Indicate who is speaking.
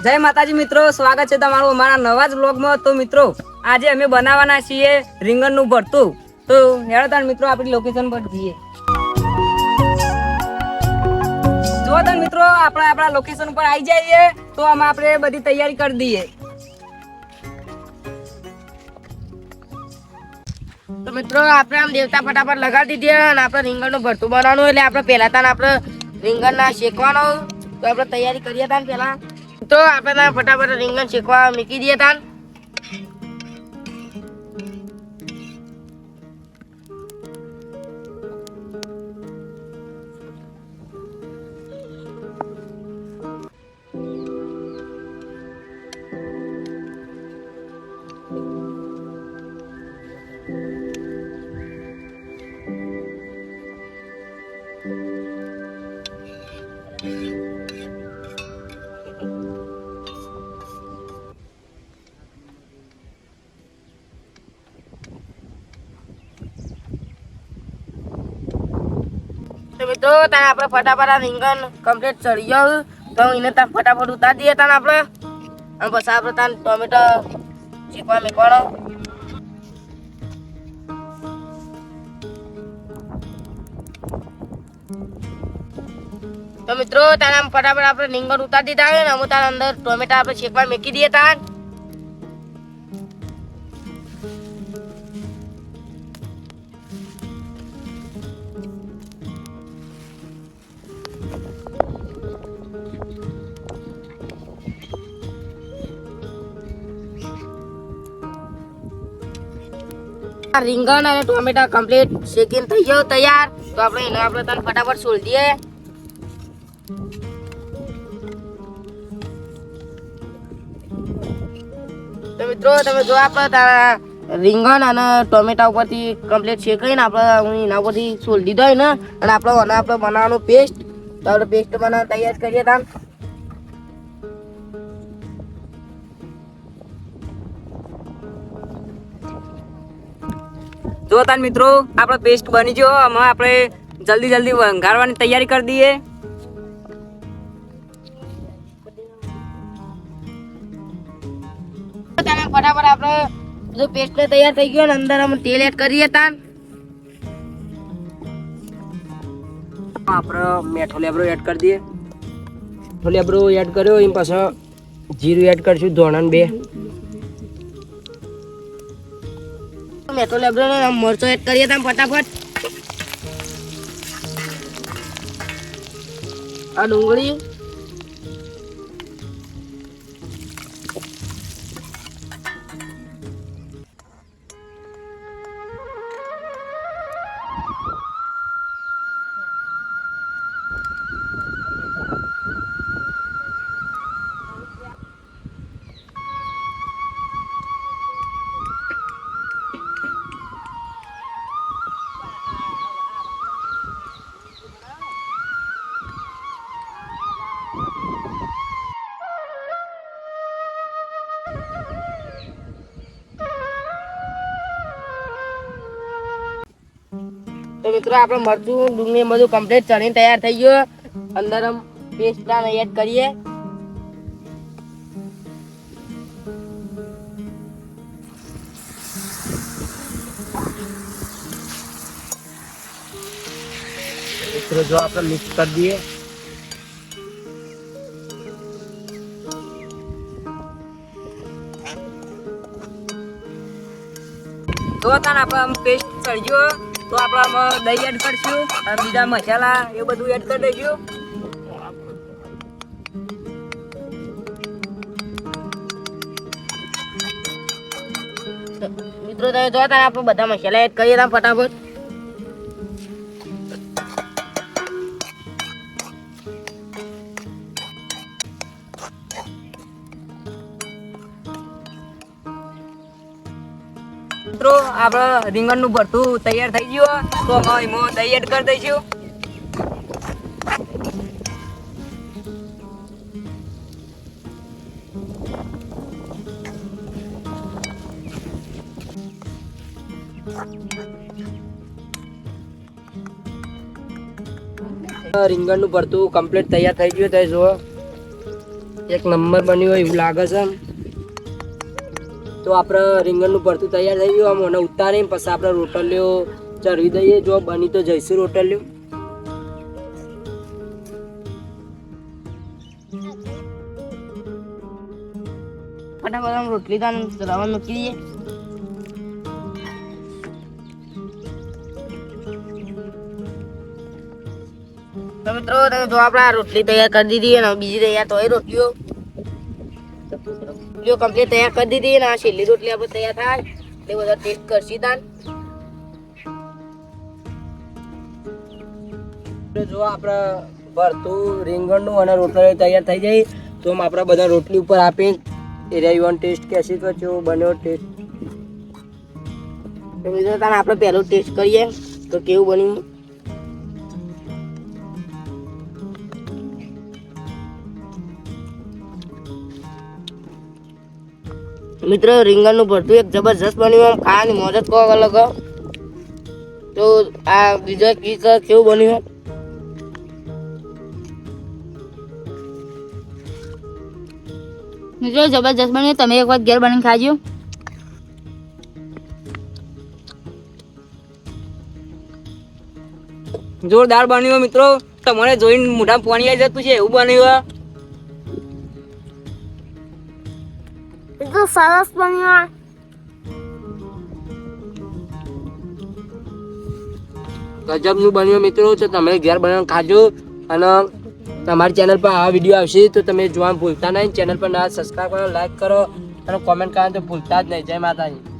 Speaker 1: જય માતાજી મિત્રો, સ્વાગત છે તમારું અમારા નવા જ વ્લોગમાં। તો મિત્રો આજે અમે બનાવવાના છીએ રીંગણનું ભરતું। તો હેડો તાન મિત્રો આપણી લોકેશન પર જઈએ। જો તાન મિત્રો આપણે આપણા લોકેશન પર આવી જઈએ તો આમાં આપણે બધી તૈયારી કરી દઈએ।
Speaker 2: તો મિત્રો આપણે આમ દેવતા ફટાફટ લગાડી દીધી અને આપણે રીંગણનું ભરતું બનાવવાનું એટલે આપણે પહેલા તાન આપણે રીંગણના શેકવાનો તો આપણે તૈયારી કરીએ તાન પહેલા તો આપણે તાન ફટાફટ રીંગણ શેકવા મૂકી દઈએ તાન। તો મિત્રો તાન આપણે ફટાફટ આ રીંગણ કમ્પ્લીટ ચડી ગયું તો એને તાન ફટાફટ ઉતારી દઈએ તાન આપણે અને પછી આપણે તાન ટોમેટો શેકવા મૂકવાનો। તો મિત્રો તાન આમ ફટાફટ આપણે રીંગણ ઉતારી દીધા હોય ને અમુક તાન અંદર ટોમેટા આપણે શેકવા મૂકી દઈએ તાન। રીંગણ અને ટોમેટા કમ્પ્લીટ શેકીને થઈ ગયો તૈયાર તો આપણે એને આપણે તને ફટાફટ છોડી દઈએ। તો મિત્રો તમે જો આપણે રીંગણ અને ટોમેટા ઉપરથી કમ્પ્લીટ શેકાઈને આપણે એના ઉપરથી છોડી દીધો હોય ને અને આપણે બનાવવાનું પેસ્ટ તો આપણે પેસ્ટ બનાવવા તૈયાર કરીએ તાન।
Speaker 1: જો તાન મિત્રો આપણો પેસ્ટ બની ગયો। હવે આપણે જલ્દી વઘારવાની તૈયારી કરી દઈએ।
Speaker 2: ફટાફટ આપણે જો પેસ્ટ તૈયાર થઈ ગયો ને અંદર અમે તેલ એડ કરીએ તાન।
Speaker 1: આપણે મીઠો લેબરો એડ કરી દઈએ। મીઠો લેબરો એડ કર્યો એમ પાછો જીરું એડ કરશું ધોણા બે।
Speaker 2: મેઠો લેબરો ને મરચો એડ કરીએ તાન ફટાફટ। આ ડુંગળી તો મિત્રો આપણે મરચું ડુંગળી બધું કમ્પ્લીટ ચણીને તૈયાર થઈ ગયો અંદર આમ પેસ્ટ એડ કરીએ।
Speaker 1: મિત્રો જો આપણે મિક્સ કરી દઈએ। તો તાન આપણે પેસ્ટ ચડી ગયો તો આપણે આમાં દહીં એડ કરશું અને બીજા મસાલા એ બધું એડ કરી દઈશું।
Speaker 2: મિત્રો તમે જો તાન આપણે બધા મસાલા એડ કરીએ તાન ફટાફટ।
Speaker 1: મિત્રો આપણે રીંગણનું ભરતું તૈયાર થઈ ગયું તો એમાં દહીં એડ કરી દઈશું। રીંગણનું ભરતું કમ્પ્લીટ તૈયાર થઈ ગયું. તો જુઓ
Speaker 2: એક નંબર બન્યું હોય એવું લાગે છે. તો આપણે રીંગણનું ભરતું તૈયાર થઈ ગયું. આમ મને ઉતારી પછી આપણે રોટલીઓ ચરવી દઈએ. જો બની તો જઈશું રોટલીઓ. ફટાફટ આમ રોટલી તાન રવા મૂકી દઈએ. તો મિત્રો તમે જો આપણે રોટલી તૈયાર કરી દીધી અને બીજી તૈયાર તો એ રોટલીઓ કમ્પ્લીટ તૈયાર કરી દીધી અને આ છેલ્લી રોટલી આપણે તૈયાર થાય એટલે બધા ટેસ્ટ કરશી તાન. જો આપણે ભરતું રીંગણનું અને રોટલી તૈયાર થઈ જાય તો આપણે બધા રોટલી ઉપર આપી એરિયા ટેસ્ટ કેસી તો કેવો બન્યો ટેસ્ટ. તો મિત્રો તાન આપણે પહેલું ટેસ્ટ કરીએ તો કેવું બન્યું. મિત્રો રીંગણનું ભરતું એક જબરજસ્ત બન્યું. ખાવાની મોજ જ કોઈ અલગ. તો આ બીજા કીક કેવું બન્યું.
Speaker 3: મિત્રો જબરજસ્ત બન્યું. તમે એક વાર ઘેર બનીને ખાજો.
Speaker 1: જોરદાર બન્યું મિત્રો. તમારે જોઈને મોઢામાં પાણી આવી જતું છે એવું બન્યું.
Speaker 3: તો સરસ બન્યું.
Speaker 2: ગજબનું બન્યું મિત્રો. તો તમે ઘેર બનાવીને ખાજો અને તમારી ચેનલ પર આ વિડીયો આવશે તો તમે જોવાનું ભૂલતા નહીં. ચેનલ પર ના સબસ્ક્રાઈબ કરો, લાઈક કરો અને કોમેન્ટ કરવાનું તો ભૂલતા જ નહીં. જય માતાજી.